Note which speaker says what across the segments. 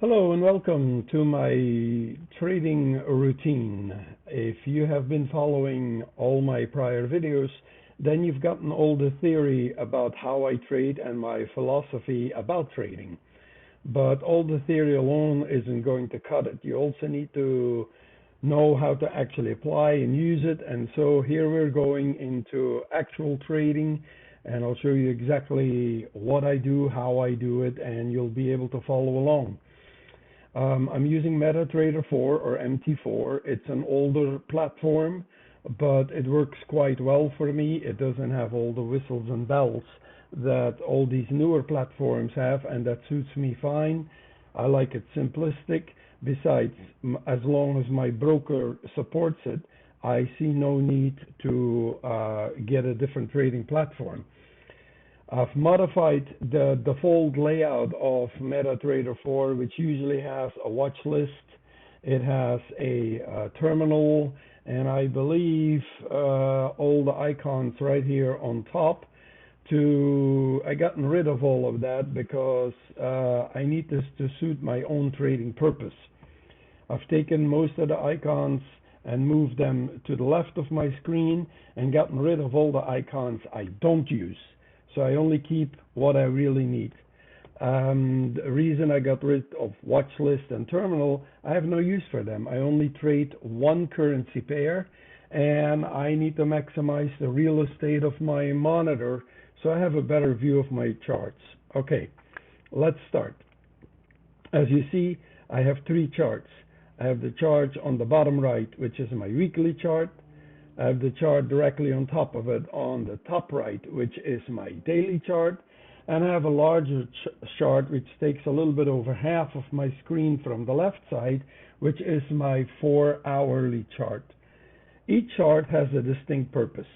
Speaker 1: Hello and welcome to my trading routine. If you have been following all my prior videos, then you've gotten all the theory about how I trade and my philosophy about trading. But all the theory alone isn't going to cut it. You also need to know how to actually apply and use it. And so here we're going into actual trading, and I'll show you exactly what I do, how I do it, and you'll be able to follow along. I'm using MetaTrader 4 or MT4. It's an older platform, but it works quite well for me. It doesn't have all the whistles and bells that all these newer platforms have, and that suits me fine. I like it simplistic. Besides, as long as my broker supports it, I see no need to get a different trading platform. I've modified the default layout of MetaTrader 4, which usually has a watch list. It has a terminal, and I believe all the icons right here on top. I gotten rid of all of that because I need this to suit my own trading purpose. I've taken most of the icons and moved them to the left of my screen and gotten rid of all the icons I don't use. So I only keep what I really need. The reason I got rid of watch list and terminal, I have no use for them. I only trade one currency pair, and I need to maximize the real estate of my monitor so I have a better view of my charts. Okay, let's start. As you see, I have three charts. I have the chart on the bottom right, which is my weekly chart. I have the chart directly on top of it on the top right, which is my daily chart. And I have a larger chart which takes a little bit over half of my screen from the left side, which is my 4-hourly chart. Each chart has a distinct purpose.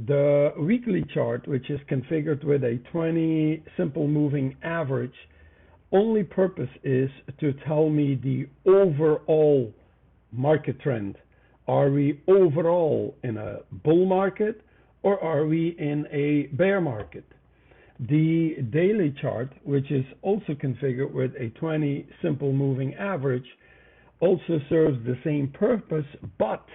Speaker 1: The weekly chart, which is configured with a 20 simple moving average, only purpose is to tell me the overall market trend. Are we overall in a bull market or are we in a bear market? The daily chart, which is also configured with a 20 simple moving average, also serves the same purpose, but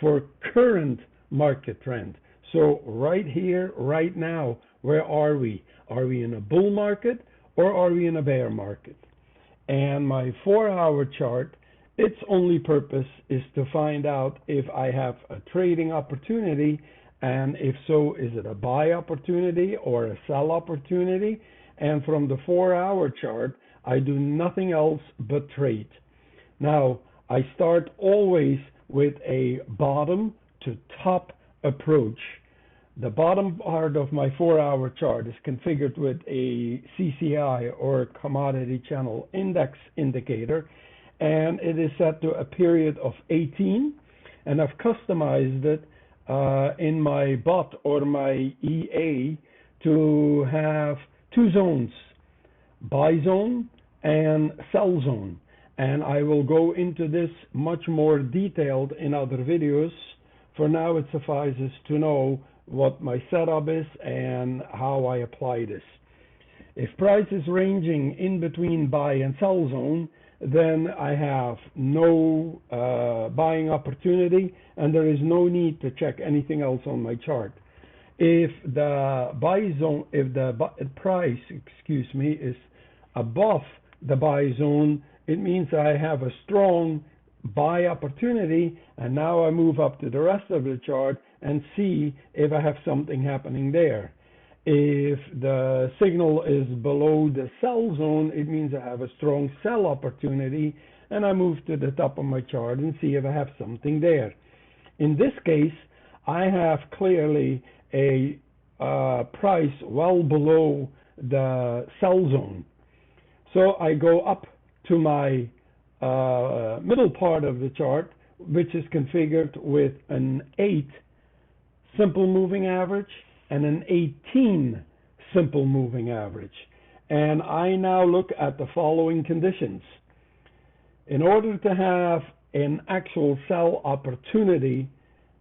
Speaker 1: for current market trend. So right here, right now, where are we? Are we in a bull market or are we in a bear market? And my 4-hour chart, its only purpose is to find out if I have a trading opportunity, and if so, is it a buy opportunity or a sell opportunity? And from the 4-hour chart, I do nothing else but trade. Now, I start always with a bottom to top approach. The bottom part of my 4-hour chart is configured with a CCI or Commodity Channel Index indicator, and it is set to a period of 18, and I've customized it in my bot or my EA to have two zones, buy zone and sell zone. And I will go into this much more detailed in other videos. For now, it suffices to know what my setup is and how I apply this. If price is ranging in between buy and sell zone, then I have no buying opportunity and there is no need to check anything else on my chart. If the price is above the buy zone, it means I have a strong buy opportunity, and now I move up to the rest of the chart and see if I have something happening there. If the signal is below the sell zone, it means I have a strong sell opportunity, and I move to the top of my chart and see if I have something there. In this case, I have clearly a price well below the sell zone. So I go up to my middle part of the chart, which is configured with an 8 simple moving average and an 18 simple moving average. And I now look at the following conditions. In order to have an actual sell opportunity,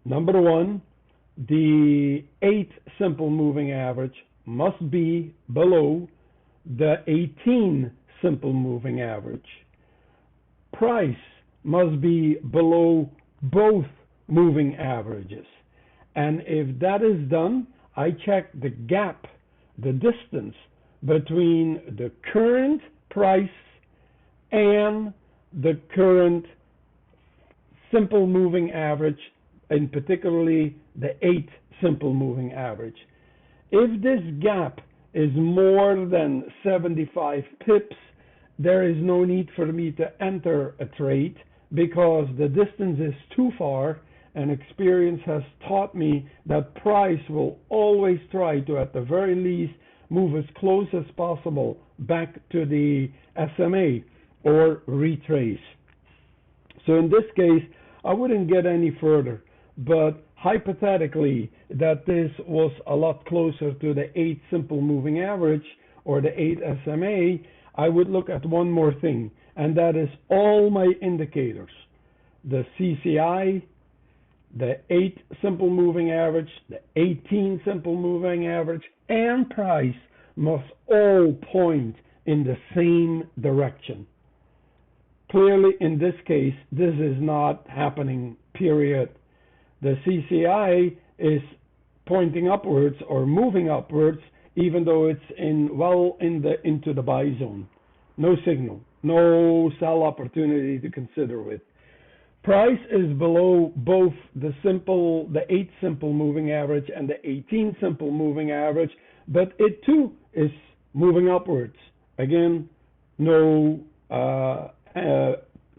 Speaker 1: number one, the 8 simple moving average must be below the 18 simple moving average. Price must be below both moving averages. And if that is done, I check the gap, the distance between the current price and the current simple moving average, and particularly the 8 simple moving average. If this gap is more than 75 pips, there is no need for me to enter a trade because the distance is too far, and experience has taught me that price will always try to, at the very least, move as close as possible back to the SMA or retrace. So in this case, I wouldn't get any further, but hypothetically that this was a lot closer to the 8 simple moving average or the 8 SMA, I would look at one more thing, and that is all my indicators. The CCI, the 8 simple moving average, the 18 simple moving average, and price must all point in the same direction. Clearly, in this case, this is not happening, period. The CCI is pointing upwards or moving upwards, even though it's into the buy zone. No signal, no sell opportunity to consider with. Price is below both the 8 simple moving average and the 18 simple moving average, but it too is moving upwards. Again, no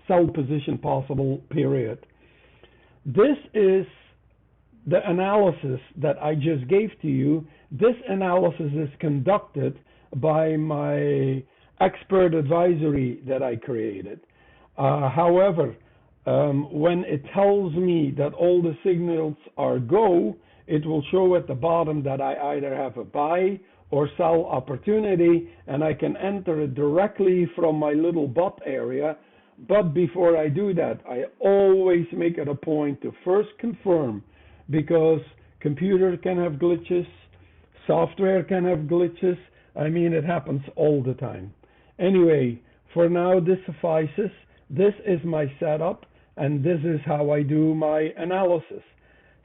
Speaker 1: sell position possible, period. This is the analysis that I just gave to you. This analysis is conducted by my expert advisory that I created. However, when it tells me that all the signals are go, it will show at the bottom that I either have a buy or sell opportunity, and I can enter it directly from my little bot area. But before I do that, I always make it a point to first confirm, because computer can have glitches, software can have glitches. I mean, it happens all the time. Anyway, for now this suffices. This is my setup, and this is how I do my analysis.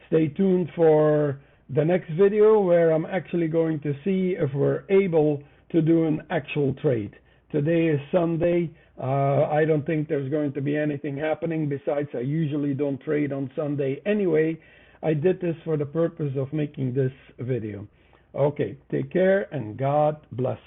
Speaker 1: Stay tuned for the next video where I'm actually going to see if we're able to do an actual trade. Today is Sunday. I don't think there's going to be anything happening. Besides, I usually don't trade on Sunday anyway. I did this for the purpose of making this video. Okay, take care and God bless.